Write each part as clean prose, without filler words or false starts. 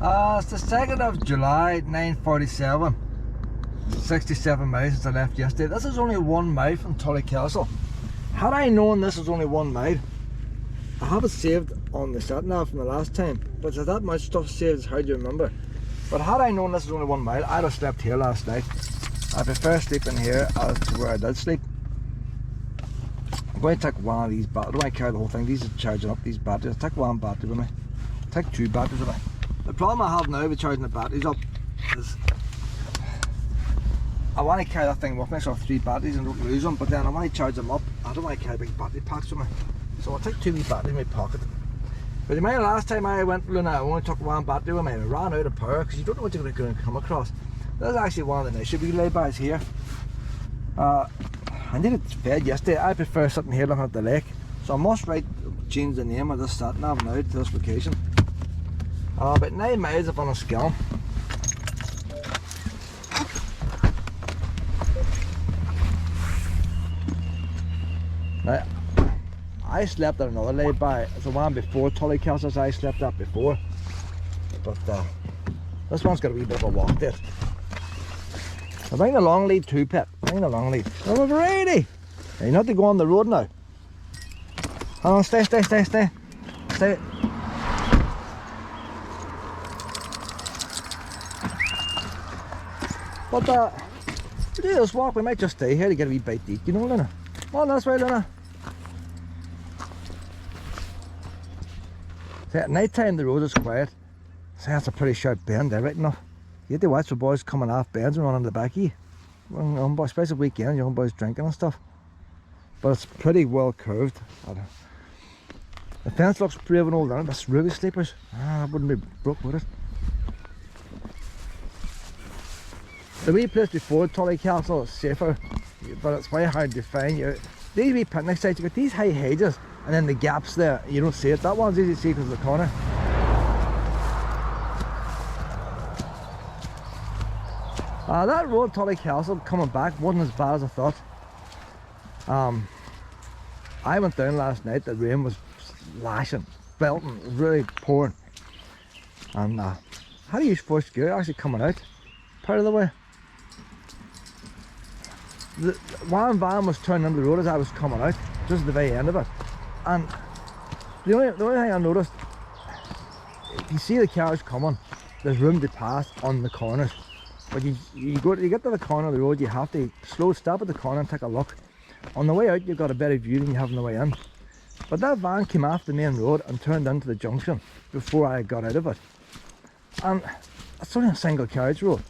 It's the 2nd of July, 9:47. 67 miles since I left yesterday. This is only 1 mile from Tully Castle. Had I known this was only 1 mile, I have it saved on the sat nav from the last time, but there's that much stuff saved, it's hard to remember. But had I known this was only 1 mile, I'd have slept here last night. I prefer sleeping here as to where I did sleep. I'm going to take one of these batteries. I don't want to carry the whole thing. These are charging up, these batteries. I'll take one battery with me. I'll take 2 batteries with me. The problem I have now with charging the batteries up is I want to carry that thing with me, so I have 3 batteries and don't lose them, but then I want to charge them up. I don't want to carry big battery packs with me. So I'll take 2 wee batteries in my pocket. But you remember last time I went to Lough Erne, I only took 1 battery with me and I ran out of power because you don't know what you're going to come across. That's actually one of the nicer wee laybys here. I needed fed yesterday. I prefer sitting here looking at the lake. So I must change the name of this sat nav now to this location. About 9 miles up on Enniskillen. Now, I slept at another lay-by. It's the one before Tully Castle, I slept at before. But this one's got a wee bit of a walk there. I'll bring the long lead too, Pet. Bring the long lead. Oh, a variety! You not to go on the road now. Hang on, stay. Stay. But to do this walk, we might just stay here to get a wee bite to eat, you know, Luna? Come on, this way, Luna. See, at night time the road is quiet. See, that's a pretty sharp bend there, right enough. You have to watch the boys coming off bends and running the back of you. Especially weekend, young boys drinking and stuff. But it's pretty well curved. The fence looks brave and old on it, but it's ruby sleepers. I wouldn't be broke with it. The wee place before Tully Castle is safer, but it's very hard to find. These wee picnic sites, you've got these high hedges and then the gaps there, you don't see it. That one's easy to see because of the corner. That road Tully Castle coming back wasn't as bad as I thought. I went down last night, the rain was lashing, belting, it was really pouring. And how do you use first gear actually coming out part of the way? The one van was turning into the road as I was coming out, just at the very end of it. And the only thing I noticed, if you see the cars coming, there's room to pass on the corners. But you get to the corner of the road, you have to stop at the corner and take a look. On the way out, you've got a better view than you have on the way in. But that van came off the main road and turned into the junction before I got out of it. And it's only a single carriage road.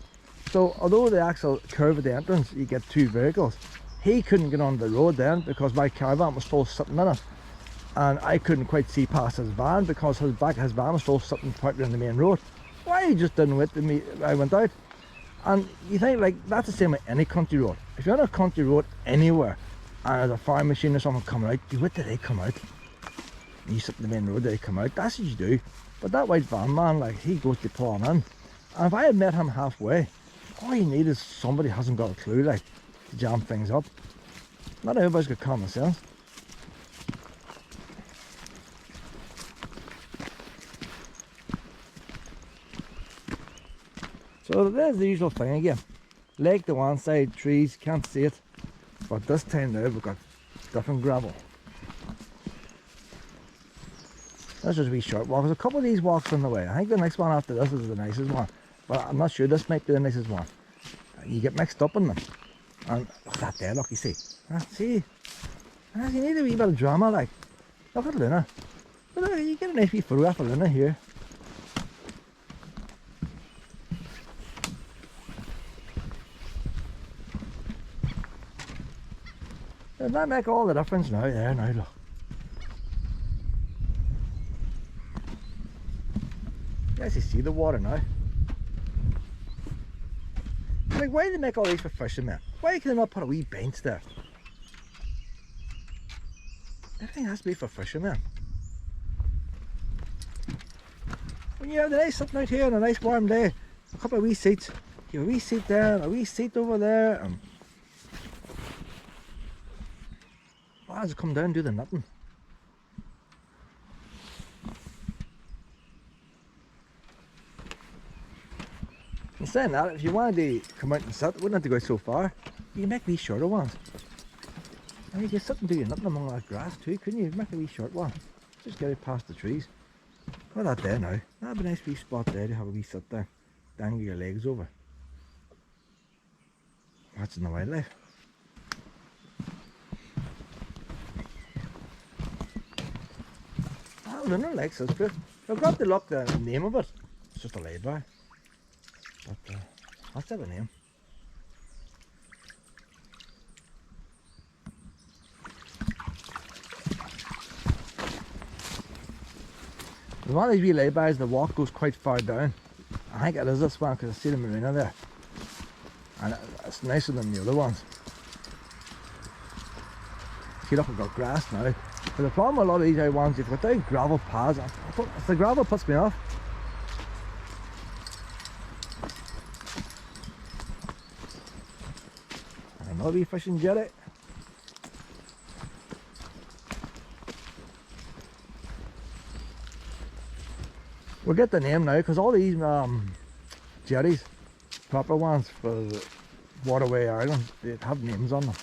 So although the actual curve at the entrance, you get 2 vehicles, he couldn't get on the road then because my caravan was still sitting in it. And I couldn't quite see past his van because his van was still sitting parked in the main road. Why he just didn't wait till me I went out. And you think, like, that's the same with any country road. If you're on a country road anywhere and there's a fire machine or something coming out, you wait till they come out. You sit in the main road, they come out, that's what you do. But that white van man, like, he goes to pull on in. And if I had met him halfway, all you need is somebody who hasn't got a clue, like, to jam things up. Not everybody's got common sense. So there's the usual thing again. Lake to one side, trees, can't see it. But this time now we've got different gravel. That's just a wee short walk. There's a couple of these walks on the way. I think the next one after this is the nicest one. But I'm not sure, this might be the nicest one. You get mixed up in them. And look at that there, look, you see. See? You need a wee bit of drama, like. Look at Luna. Look, you get a nice wee photograph of Luna here. Does that make all the difference now? There, now look. You actually see the water now. Like, why do they make all these for fishing, man? Why can they not put a wee bench there? Everything has to be for fishing, man. When you have the nice sitting out here on a nice warm day, a couple of wee seats, you have a wee seat there and a wee seat over there, and lads come down and do the nutting. And saying that, if you wanted to come out and sit, wouldn't have to go so far. You can make these shorter ones. And you can sit and do your nothing among that grass too, couldn't you? Make a wee short one. Just get it past the trees. Look at that there now. That'd be a nice wee spot there to have a wee sit there. Dangle your legs over. Watching the wildlife. I don't know, like this, but I've got to look the name of it. It's just a lay-by. But that's have a name. One of these wee lay-bys, the walk goes quite far down. I think it is this one because I see the marina there. And it's nicer than the other ones. See, look, I've got grass now. But the problem with a lot of these other ones, you've got down gravel paths. The gravel puts me off. And another wee fishing jetty. We'll get the name now because all these jetties, proper ones for the waterway island, they have names on them.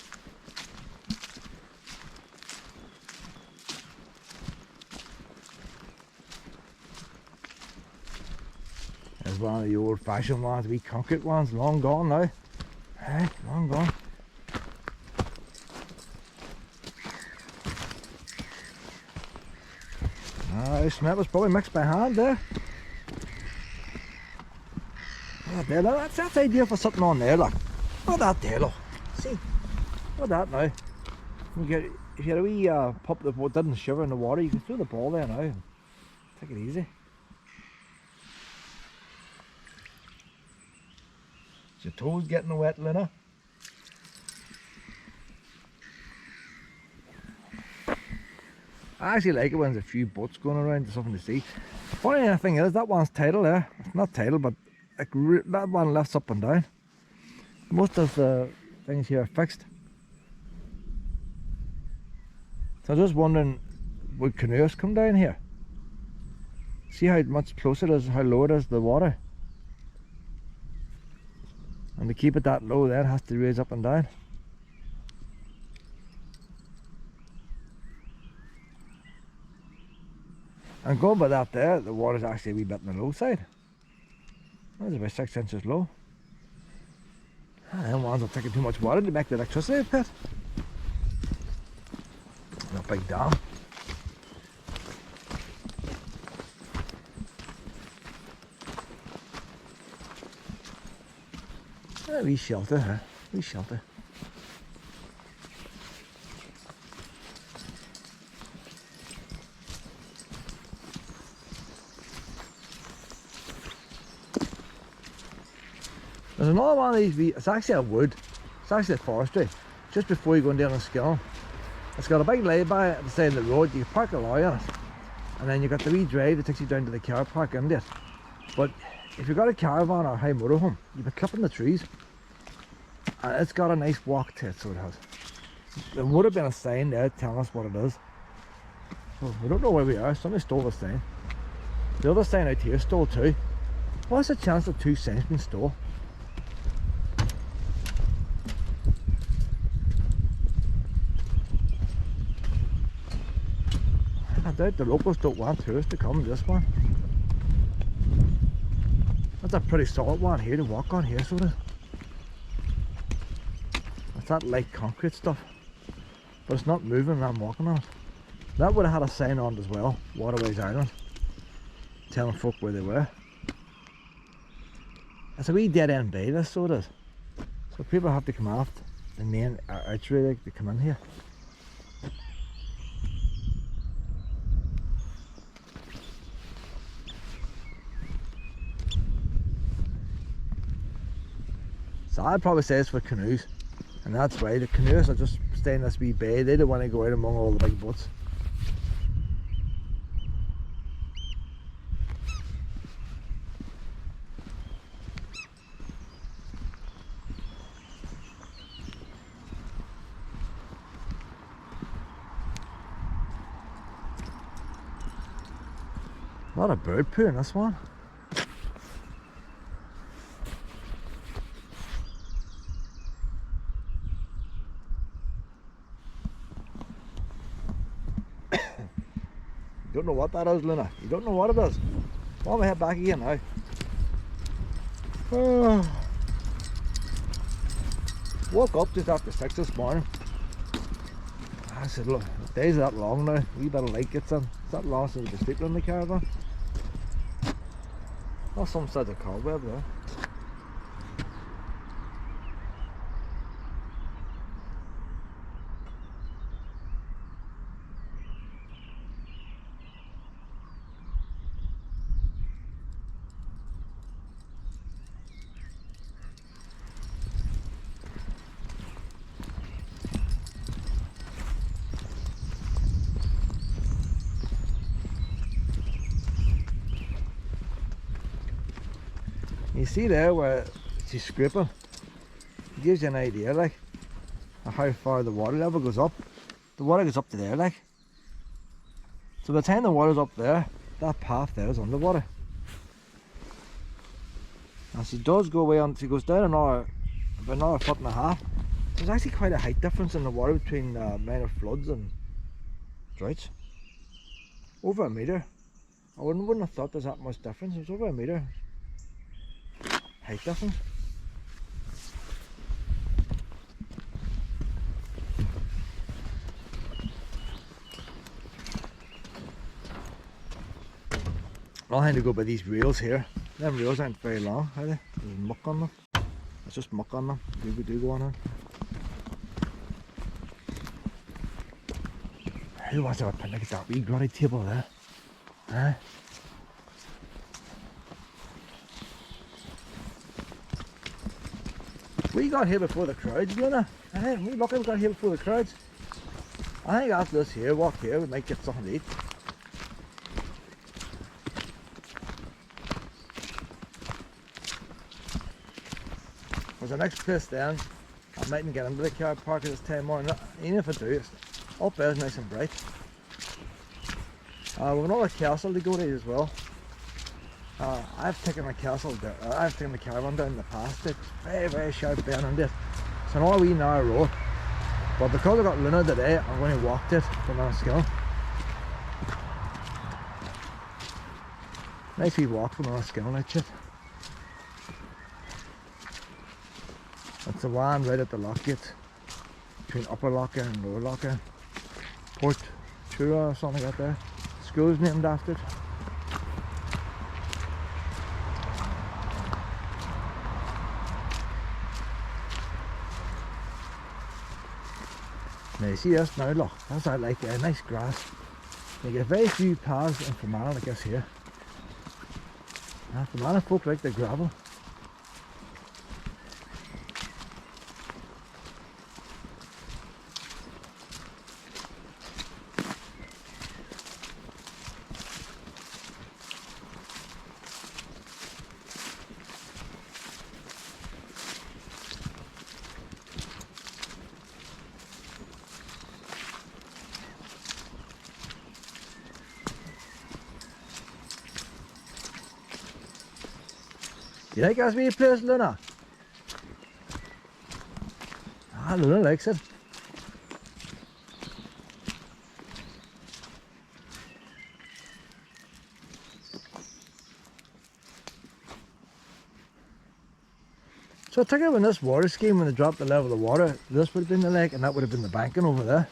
There's one of the old fashioned ones, wee concrete ones, long gone now. Hey, long gone. This cement was probably mixed by hand there. Look at that there, that's ideal for sitting on there, look. Look at that there, look. See? Look at that now. If you had a wee pup that didn't shiver in the water, you can throw the ball there now and take it easy. Is your toes getting wet, Lena? I actually like it when there's a few boats going around, there's something to see. Funny thing is, that one's tidal there. It's not tidal, but that one lifts up and down. Most of the things here are fixed. So I'm just wondering, would canoeists come down here? See how much closer it is, how low it is to the water. And to keep it that low there, it has to raise up and down. And going by that there, the water's actually a wee bit on the low side. That's about 6 inches low. Them ones are taking too much water to make the electricity pit. A big dam. A wee shelter, huh? Wee shelter. There's another one of these, it's actually a wood, it's actually a forestry, just before you go down Enniskillen. It's got a big lay-by at the side of the road, you can park a lorry on it. And then you've got the wee drive that takes you down to the car park into it. But if you've got a caravan or a high motorhome, you've been clipping the trees. And it's got a nice walk to it, so it has. There would have been a sign there telling us what it is. So we don't know where we are, somebody stole the sign. The other sign out here stole too. What's the chance that 2 signs been stole? I doubt the locals don't want tourists to come to this one. That's a pretty solid one here to walk on here, so it is. It's that light concrete stuff, but it's not moving and I'm walking on it. That would have had a sign on it as well, Waterways Island, telling folk where they were. It's a wee dead end bay, this, so it is. So people have to come off the main archery to come in here. So I'd probably say it's for canoes, and that's why the canoes are just staying in this wee bay. They don't want to go out among all the big boats. A lot of bird poo in this one. don't know what that is, Luna. You don't know what it is. Well, we head back again now. Woke up just after 6 this morning. I said, look, the days are that long now. A wee bit of light gets in. It's that long since we've been sleeping in the caravan. Oh, some sides of cobweb there. You see there where she's scraping? It gives you an idea like of how far the water level goes up. The water goes up to there like. So by the time the water's up there, that path there is underwater. And she does go away on, she goes down about another 1.5 foot. There's actually quite a height difference in the water between minor floods and droughts. Over a metre. I wouldn't have thought there's that much difference. It was over a metre. Height difference. I'll have to go by these rails here. Them rails aren't very long, are they? There's muck on them. It's just muck on them. Do go on. Who wants to have a picnic at that wee grotty table there? Huh? We got here before the crowds, Luna. We lucky we got here before the crowds. I think after this here, walk here, we might get something to eat. There's the next place then. I mightn't get into the car park at this time morning. Even if I do, it's up there is nice and bright. We've another castle to go to as well. I've taken the caravan down in the past. It's very, very sharp bend on this. It's an all wee narrow road. But because I got Luna today, I'm going to walk it from Enniskillen. Nice wee walk from Enniskillen, that's it. It's the one right at the lock gate between Upper Lough Erne and Lower Lough Erne. Port Chura or something like that there. School's named after it. Now you see this now, look, that's like nice grass. You get very few paths in Fermanagh, I guess here. Fermanagh folk like the gravel. You like this wee place, Luna? Luna likes it. So I think when this water scheme, when they dropped the level of the water, this would have been the lake and that would have been the banking over there.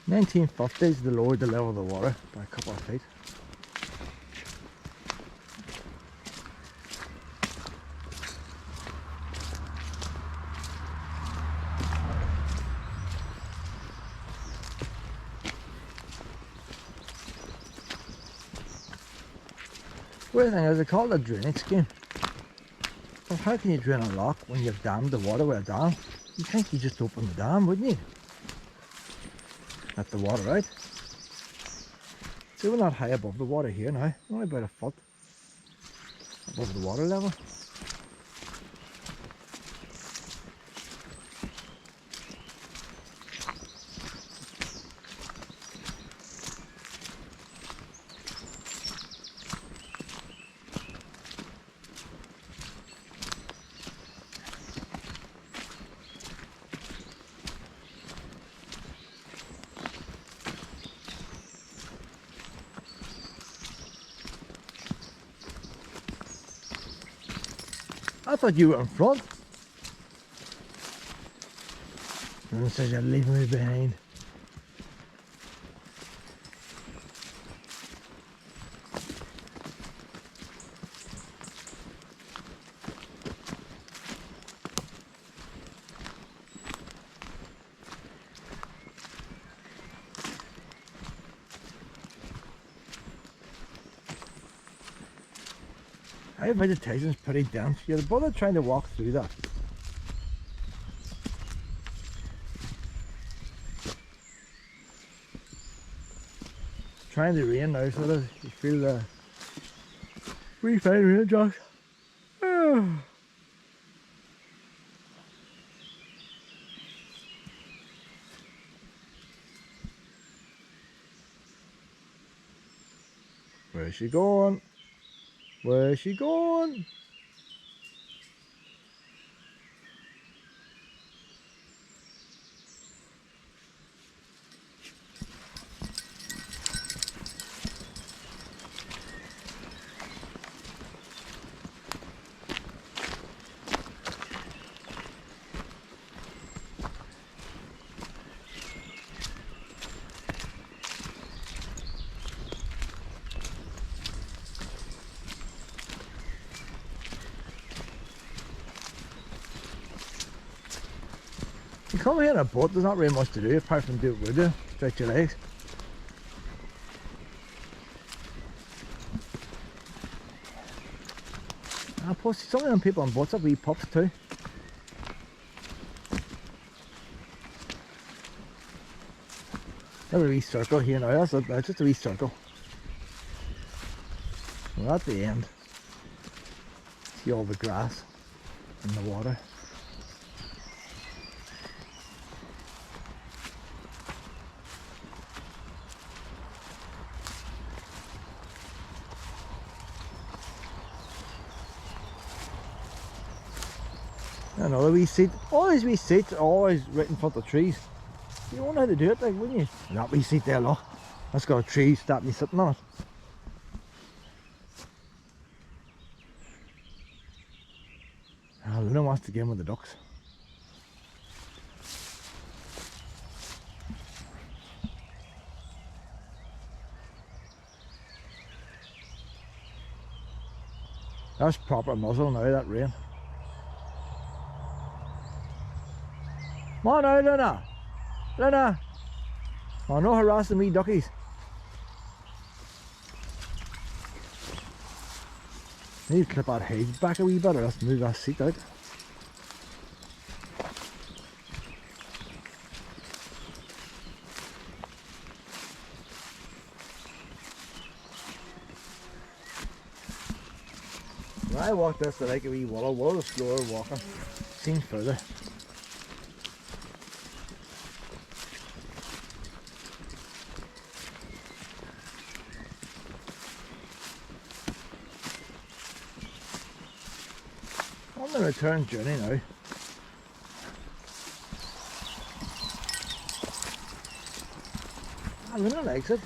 In the 1950s they lowered the level of the water by a couple of feet. Weird thing is, they call it a drainage scheme. But how can you drain a lock when you've dammed the water with a dam? You'd think you just open the dam, wouldn't you? Let the water out. See, we're not high above the water here now, only about a foot above the water level. I thought you were in front. And it says you're leaving me behind. Our vegetation's pretty dense. You'd bother trying to walk through that. It's trying to rain now, so that you feel the wee fine raindrops. Where's she going? Where's she going? You come here in a boat, there's not really much to do apart from do what we do, stretch your legs. And plus some of them people on boats have wee pups too. There's a wee circle here now, that's just a wee circle. We're at the end. See all the grass and the water. Another wee seat. All these wee seats are always right in front of trees. You wonder how to do it, like, wouldn't you? That wee seat there, look. That's got a tree stopping me sitting on it. Luna wants to get in with the ducks. That's proper muzzle now, that rain. Come on now, Luna! Luna! Oh, no harassing me duckies. Need to clip that hedge back a wee bit, or let's move that seat out. When I walk this, I like a wee willow. Willow's slower walking. Seems further. On the return journey now. Luna likes it.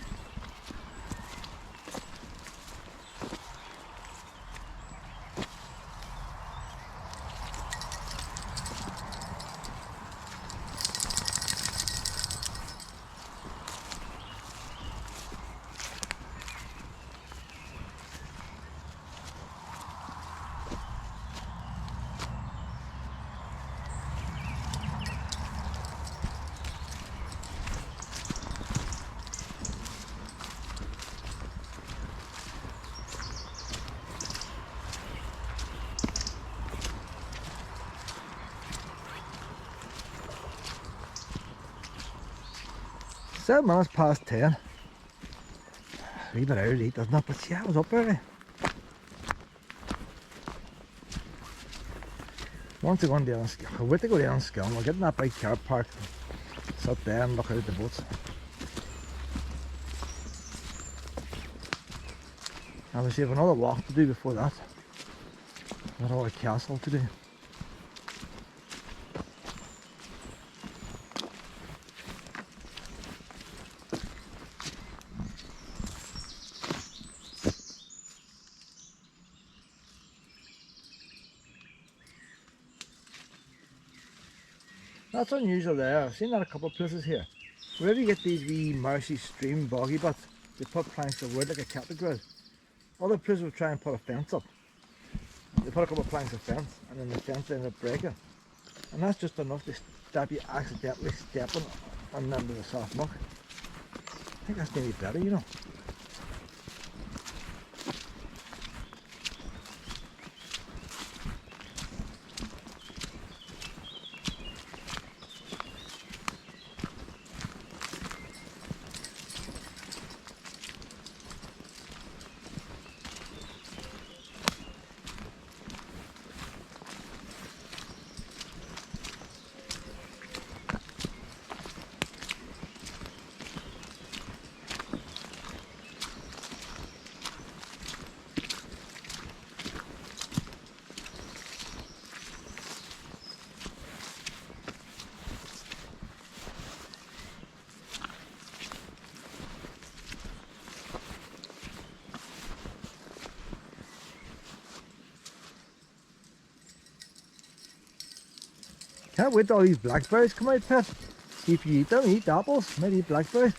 It's 10:07. A wee bit early, doesn't it? But yeah, I was up early. Once I go down, I wait to go down Enniskillen. We'll get in that big car park, sit there and look out at the boats. Obviously, I have another walk to do before that. Got all the castle to do. That's unusual there. I've seen that a couple of places here. Wherever you get these wee marshy stream boggy butts, they put planks of wood like a cattle grid. Other places will try and put a fence up. They put a couple of planks of fence and then the fence ends up breaking. And that's just enough to stop you accidentally stepping on into the soft muck. I think that's maybe better, you know. Can't wait till all these blackberries come out, Pet. See if you eat them, eat apples, maybe eat blackberries.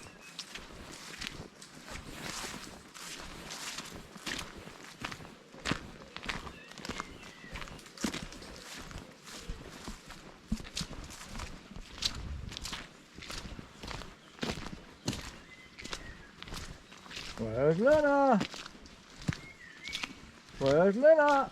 Where's Lena? Where's Lena?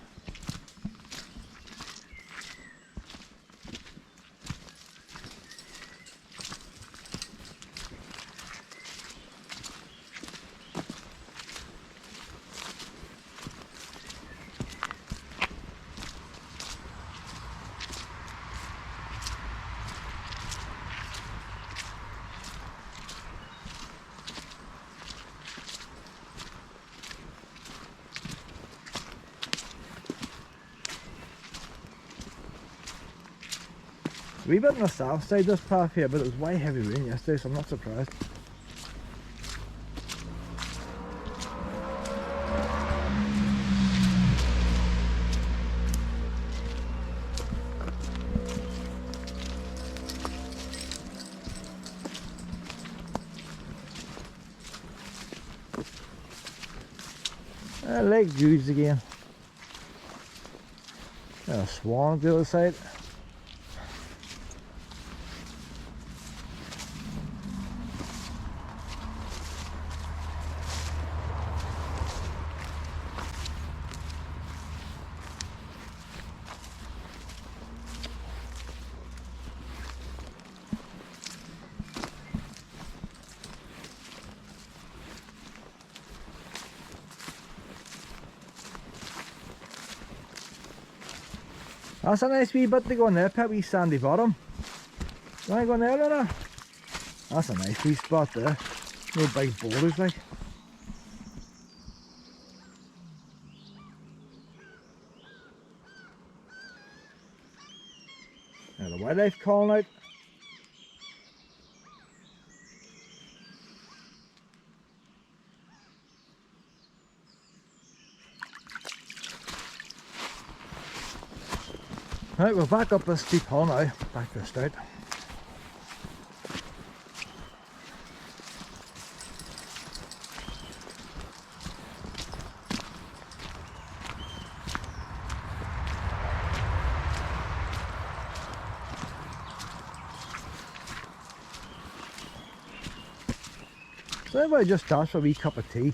A wee bit on the south side this path here, but it was way heavy rain yesterday, so I'm not surprised. Lake Jude's again. A swan on the other side. That's a nice wee bit to go in there, Pet, wee sandy bottom. You want to go in there, Lena? That's a nice wee spot there. No big boulders like. Now the wildlife calling out. Right, we're back up this steep hill now, back to the start. So everybody just stops for a wee cup of tea.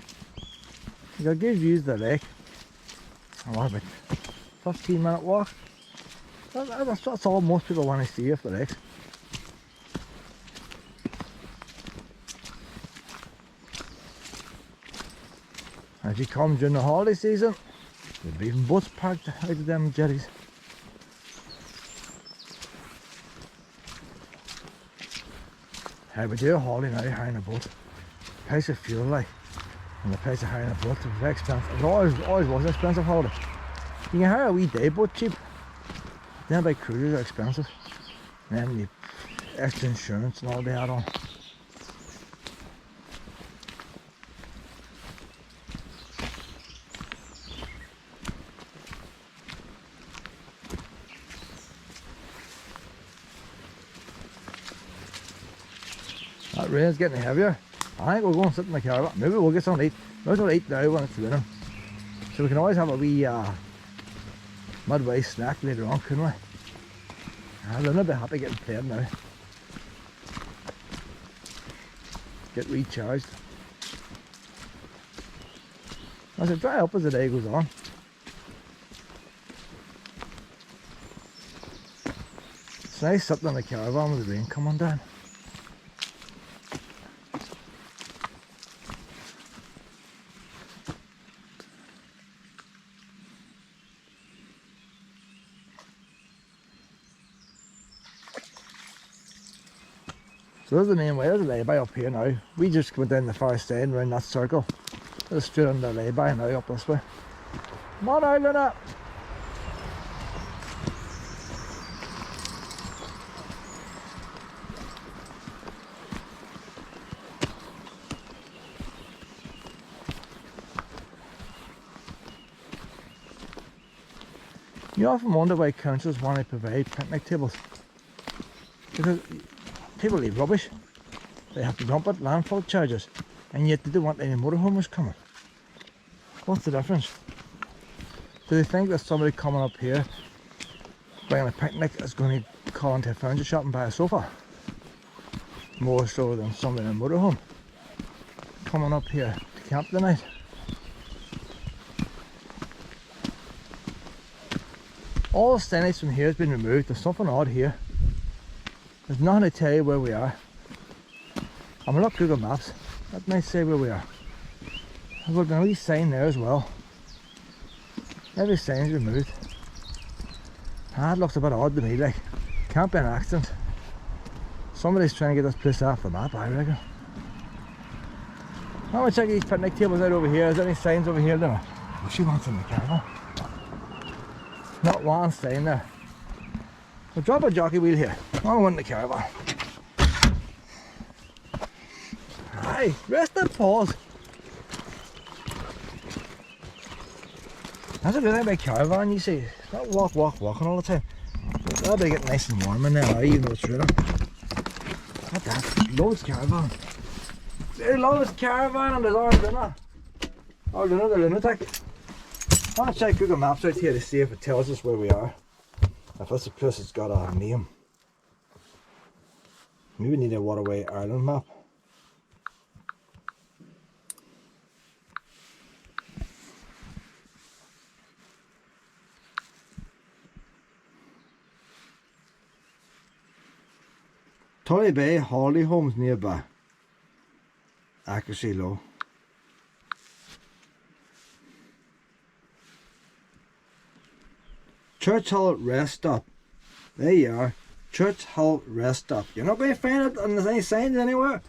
You got good views of the lake. Oh, about 15-minute walk. That's all most people want to see of the lakes. As you come during the holiday season, there'll be even boats parked out of them jetties. Hey, we do a holiday now hiring a boat. The price of fuel, like, and the price of hiring a boat is very expensive. It always was an expensive holiday. You can hire a wee day boat cheap. Then by cruises are expensive. And then you extra insurance and all they add on. That rain's getting heavier. I think we'll go and sit in the caravan. Maybe we'll get something to eat. Might as well eat now when it's raining. So we can always have a wee midway snack later on, couldn't we? I'm a bit happy getting played now. Get recharged. As it dry up as the day goes on. It's nice sitting in the caravan with the rain coming down. So there's the main way, there's a lay-by up here now. We just went down the far side around that circle. Just straight on the lay-by now up this way. Come on out, Luna! You often wonder why councils want to provide picnic tables. Because people leave rubbish, they have to dump it, landfill charges, and yet they don't want any motorhomes coming. What's the difference? Do they think that somebody coming up here bringing a picnic is going to call into a furniture shop and buy a sofa? More so than somebody in a motorhome coming up here to camp the night. All the signage from here has been removed. There's something odd here. There's nothing to tell you where we are. I'm gonna look Google Maps. That might say where we are. There's a wee sign there as well. Every sign's removed. That looks a bit odd to me, like. Can't be an accident. Somebody's trying to get this place off the map, I reckon. I'm gonna check these picnic tables out over here. Is there any signs over here? There. Oh, she wants in the caravan. Not one sign there. We'll drop a jockey wheel here. I want the caravan. Aye, rest and pause. That's a really big caravan, you see. It's not walking all the time. That'll be getting nice and warm in there, even though it's raining. What that? Loads caravan. There's loads caravan and there's our Luna. Our Luna, the lunatic. I'm gonna check Google Maps out here to see if it tells us where we are. If this place has got a name. Maybe we need a Waterway Ireland map. Tully Bay holiday homes nearby. Accuracy low. Church Hill Rest Stop. There you are. Church Hill Rest Stop. You're not going to find it on any signs anywhere.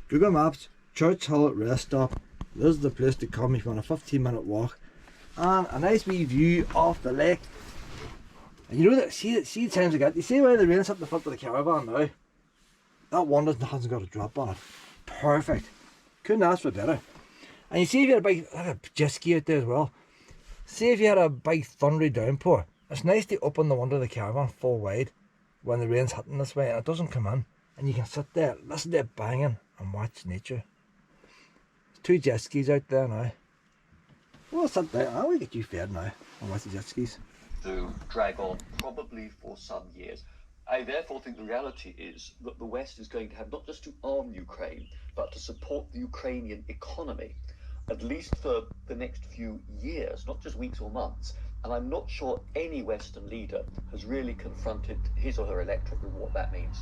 Google Maps. Church Hill Rest Stop. This is the place to come if you want a 15-minute walk. And a nice wee view off the lake. And you know that, see the times I got. You see where the rain's up the front of the caravan now? That one hasn't got a drop on it. Perfect. Couldn't ask for better. And you see if you had a jet ski out there as well. See if you had a big thundery downpour. It's nice to open the window of the caravan full wide when the rain's hitting this way and it doesn't come in. And you can sit there, listen to it banging and watch nature. There's 2 jet skis out there now. We'll sit there. I will get you fed now and watch the jet skis. To drag on probably for some years. I therefore think the reality is that the West is going to have not just to arm Ukraine, but to support the Ukrainian economy, at least for the next few years, not just weeks or months. And I'm not sure any Western leader has really confronted his or her electorate with what that means.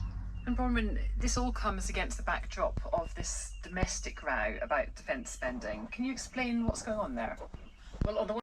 And Bronwyn, this all comes against the backdrop of this domestic row about defence spending. Can you explain what's going on there? Well, on the